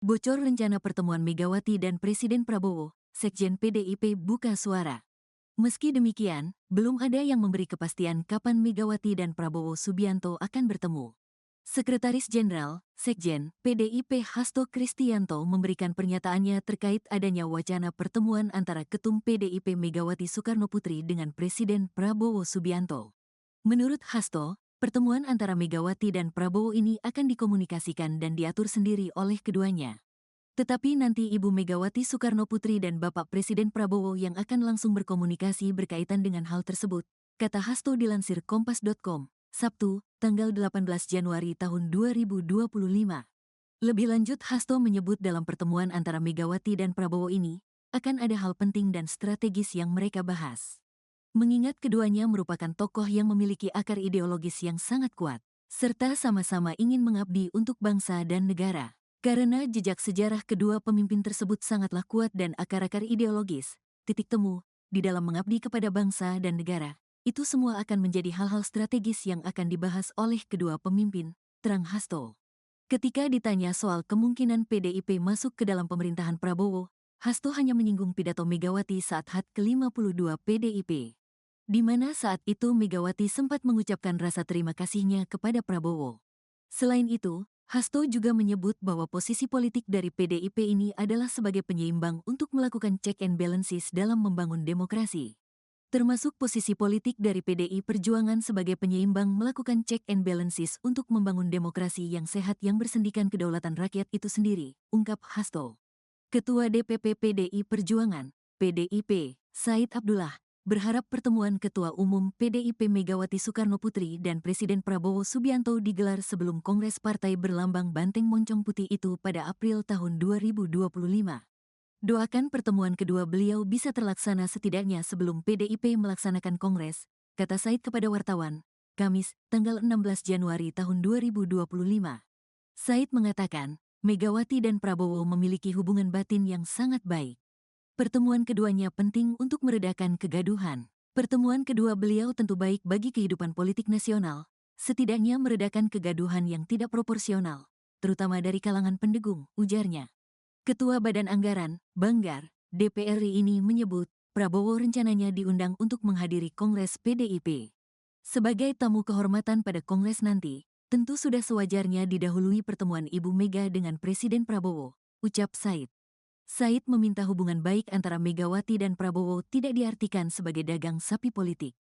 Bocor rencana pertemuan Megawati dan Presiden Prabowo, Sekjen PDIP buka suara. Meski demikian, belum ada yang memberi kepastian kapan Megawati dan Prabowo Subianto akan bertemu. Sekretaris Jenderal, Sekjen, PDIP Hasto Kristianto memberikan pernyataannya terkait adanya wacana pertemuan antara Ketum PDIP Megawati Soekarnoputri dengan Presiden Prabowo Subianto. Menurut Hasto, pertemuan antara Megawati dan Prabowo ini akan dikomunikasikan dan diatur sendiri oleh keduanya. Tetapi nanti Ibu Megawati Soekarnoputri dan Bapak Presiden Prabowo yang akan langsung berkomunikasi berkaitan dengan hal tersebut, kata Hasto dilansir Kompas.com, Sabtu, tanggal 18 Januari tahun 2025. Lebih lanjut Hasto menyebut dalam pertemuan antara Megawati dan Prabowo ini, akan ada hal penting dan strategis yang mereka bahas. Mengingat keduanya merupakan tokoh yang memiliki akar ideologis yang sangat kuat, serta sama-sama ingin mengabdi untuk bangsa dan negara. Karena jejak sejarah kedua pemimpin tersebut sangatlah kuat dan akar-akar ideologis, titik temu, di dalam mengabdi kepada bangsa dan negara, itu semua akan menjadi hal-hal strategis yang akan dibahas oleh kedua pemimpin, terang Hasto. Ketika ditanya soal kemungkinan PDIP masuk ke dalam pemerintahan Prabowo, Hasto hanya menyinggung pidato Megawati saat HUT ke-52 PDIP. Di mana saat itu Megawati sempat mengucapkan rasa terima kasihnya kepada Prabowo. Selain itu, Hasto juga menyebut bahwa posisi politik dari PDIP ini adalah sebagai penyeimbang untuk melakukan check and balances dalam membangun demokrasi. Termasuk posisi politik dari PDI Perjuangan sebagai penyeimbang melakukan check and balances untuk membangun demokrasi yang sehat yang bersendikan kedaulatan rakyat itu sendiri, ungkap Hasto. Ketua DPP PDI Perjuangan, PDIP, Said Abdullah, berharap pertemuan Ketua Umum PDIP Megawati Soekarnoputri dan Presiden Prabowo Subianto digelar sebelum Kongres Partai berlambang Banteng Moncong Putih itu pada April tahun 2025. Doakan pertemuan kedua beliau bisa terlaksana setidaknya sebelum PDIP melaksanakan Kongres, kata Said kepada wartawan, Kamis, tanggal 16 Januari tahun 2025. Said mengatakan, Megawati dan Prabowo memiliki hubungan batin yang sangat baik. Pertemuan keduanya penting untuk meredakan kegaduhan. Pertemuan kedua beliau tentu baik bagi kehidupan politik nasional, setidaknya meredakan kegaduhan yang tidak proporsional, terutama dari kalangan pendukung, ujarnya. Ketua Badan Anggaran, Banggar, DPR RI ini menyebut, Prabowo rencananya diundang untuk menghadiri Kongres PDIP. Sebagai tamu kehormatan pada Kongres nanti, tentu sudah sewajarnya didahului pertemuan Ibu Mega dengan Presiden Prabowo, ucap Said. Said meminta hubungan baik antara Megawati dan Prabowo tidak diartikan sebagai dagang sapi politik.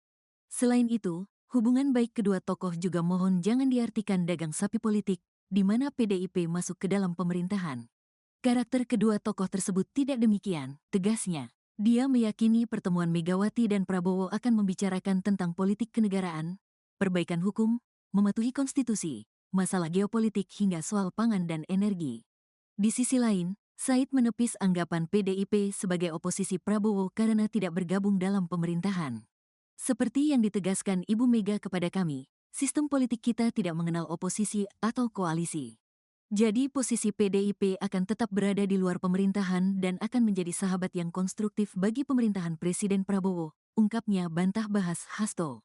Selain itu, hubungan baik kedua tokoh juga mohon jangan diartikan dagang sapi politik, di mana PDIP masuk ke dalam pemerintahan. Karakter kedua tokoh tersebut tidak demikian, tegasnya. Dia meyakini pertemuan Megawati dan Prabowo akan membicarakan tentang politik kenegaraan, perbaikan hukum, mematuhi konstitusi, masalah geopolitik hingga soal pangan dan energi. Di sisi lain, Said menepis anggapan PDIP sebagai oposisi Prabowo karena tidak bergabung dalam pemerintahan. Seperti yang ditegaskan Ibu Mega kepada kami, sistem politik kita tidak mengenal oposisi atau koalisi. Jadi posisi PDIP akan tetap berada di luar pemerintahan dan akan menjadi sahabat yang konstruktif bagi pemerintahan Presiden Prabowo, ungkapnya bantah bahas Hasto.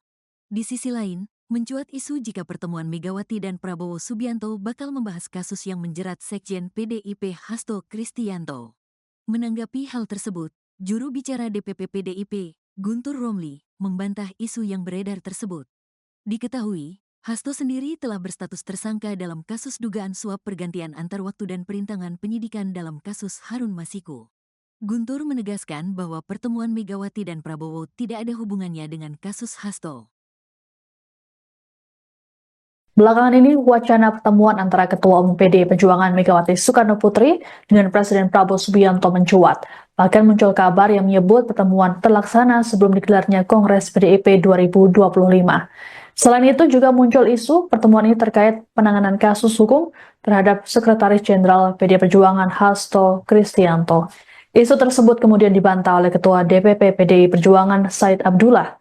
Di sisi lain, mencuat isu jika pertemuan Megawati dan Prabowo Subianto bakal membahas kasus yang menjerat Sekjen PDIP Hasto Kristianto. Menanggapi hal tersebut, juru bicara DPP PDIP, Guntur Romli, membantah isu yang beredar tersebut. Diketahui, Hasto sendiri telah berstatus tersangka dalam kasus dugaan suap pergantian antar waktu dan perintangan penyidikan dalam kasus Harun Masiku. Guntur menegaskan bahwa pertemuan Megawati dan Prabowo tidak ada hubungannya dengan kasus Hasto. Belakangan ini, wacana pertemuan antara Ketua Umum PDI Perjuangan Megawati Soekarnoputri dengan Presiden Prabowo Subianto mencuat. Bahkan muncul kabar yang menyebut pertemuan terlaksana sebelum digelarnya Kongres PDIP 2025. Selain itu juga muncul isu pertemuan ini terkait penanganan kasus hukum terhadap Sekretaris Jenderal PDI Perjuangan Hasto Kristianto. Isu tersebut kemudian dibantah oleh Ketua DPP PDI Perjuangan Said Abdullah.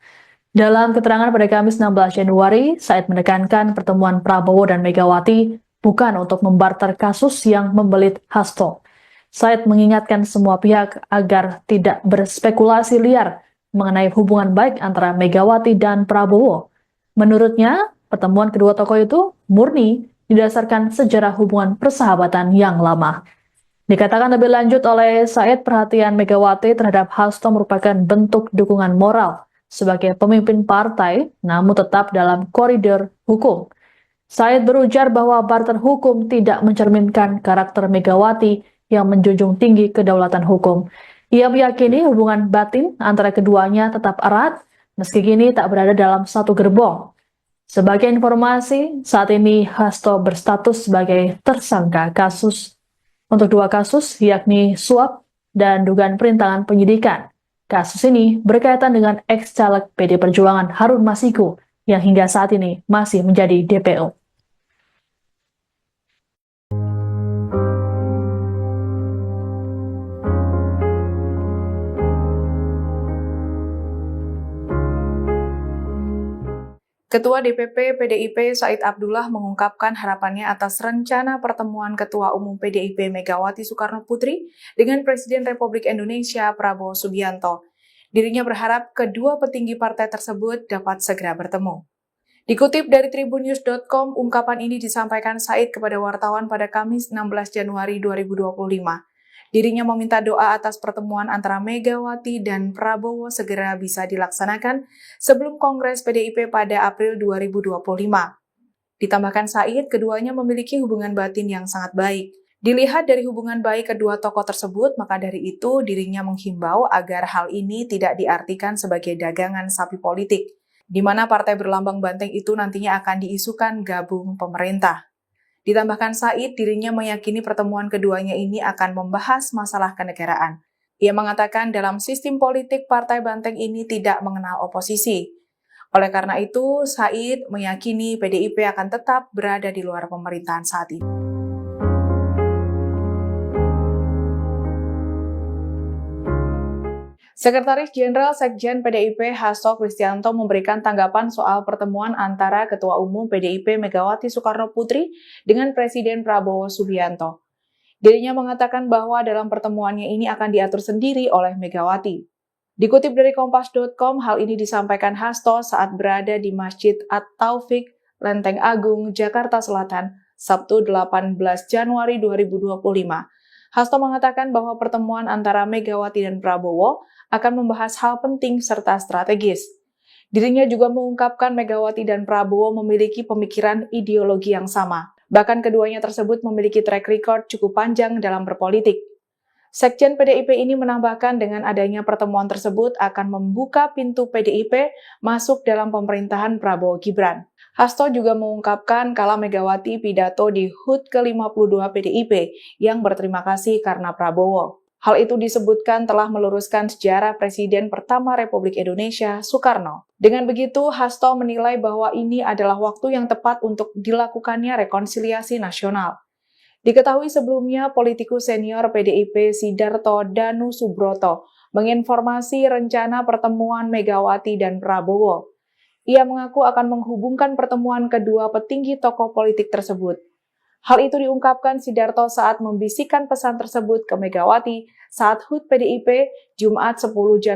Dalam keterangan pada Kamis 16 Januari, Said menekankan pertemuan Prabowo dan Megawati bukan untuk membarter kasus yang membelit Hasto. Said mengingatkan semua pihak agar tidak berspekulasi liar mengenai hubungan baik antara Megawati dan Prabowo. Menurutnya, pertemuan kedua tokoh itu murni didasarkan sejarah hubungan persahabatan yang lama. Dikatakan lebih lanjut oleh Said, perhatian Megawati terhadap Hasto merupakan bentuk dukungan moral sebagai pemimpin partai, namun tetap dalam koridor hukum. Said berujar bahwa barter hukum tidak mencerminkan karakter Megawati yang menjunjung tinggi kedaulatan hukum. Ia meyakini hubungan batin antara keduanya tetap erat, meski kini tak berada dalam satu gerbong. Sebagai informasi, saat ini Hasto berstatus sebagai tersangka kasus untuk dua kasus, yakni suap dan dugaan perintangan penyidikan. Kasus ini berkaitan dengan ex-caleg PD Perjuangan Harun Masiku yang hingga saat ini masih menjadi DPO. Ketua DPP PDIP Said Abdullah mengungkapkan harapannya atas rencana pertemuan Ketua Umum PDIP Megawati Soekarno Putri dengan Presiden Republik Indonesia Prabowo Subianto. Dirinya berharap kedua petinggi partai tersebut dapat segera bertemu. Dikutip dari tribunnews.com, ungkapan ini disampaikan Said kepada wartawan pada Kamis 16 Januari 2025. Dirinya meminta doa atas pertemuan antara Megawati dan Prabowo segera bisa dilaksanakan sebelum Kongres PDIP pada April 2025. Ditambahkan Said, keduanya memiliki hubungan batin yang sangat baik. Dilihat dari hubungan baik kedua tokoh tersebut, maka dari itu dirinya menghimbau agar hal ini tidak diartikan sebagai dagangan sapi politik, di mana partai berlambang banteng itu nantinya akan diisukan gabung pemerintah. Ditambahkan Said, dirinya meyakini pertemuan keduanya ini akan membahas masalah kenegaraan. Ia mengatakan dalam sistem politik partai banteng ini tidak mengenal oposisi. Oleh karena itu, Said meyakini PDIP akan tetap berada di luar pemerintahan saat ini. Sekretaris Jenderal Sekjen PDIP Hasto Kristianto memberikan tanggapan soal pertemuan antara Ketua Umum PDIP Megawati Soekarno Putri dengan Presiden Prabowo Subianto. Dirinya mengatakan bahwa dalam pertemuannya ini akan diatur sendiri oleh Megawati. Dikutip dari Kompas.com, hal ini disampaikan Hasto saat berada di Masjid At-Taufik, Lenteng Agung, Jakarta Selatan, Sabtu 18 Januari 2025. Hasto mengatakan bahwa pertemuan antara Megawati dan Prabowo akan membahas hal penting serta strategis. Dirinya juga mengungkapkan Megawati dan Prabowo memiliki pemikiran ideologi yang sama. Bahkan keduanya tersebut memiliki track record cukup panjang dalam berpolitik. Sekjen PDIP ini menambahkan dengan adanya pertemuan tersebut akan membuka pintu PDIP masuk dalam pemerintahan Prabowo Gibran. Hasto juga mengungkapkan kala Megawati pidato di HUT ke-52 PDIP yang berterima kasih karena Prabowo. Hal itu disebutkan telah meluruskan sejarah Presiden pertama Republik Indonesia, Soekarno. Dengan begitu, Hasto menilai bahwa ini adalah waktu yang tepat untuk dilakukannya rekonsiliasi nasional. Diketahui sebelumnya, politikus senior PDIP Sidarto Danu Subroto menginformasi rencana pertemuan Megawati dan Prabowo. Ia mengaku akan menghubungkan pertemuan kedua petinggi tokoh politik tersebut. Hal itu diungkapkan Sidarto saat membisikkan pesan tersebut ke Megawati saat HUT PDIP Jumat 10 Januari.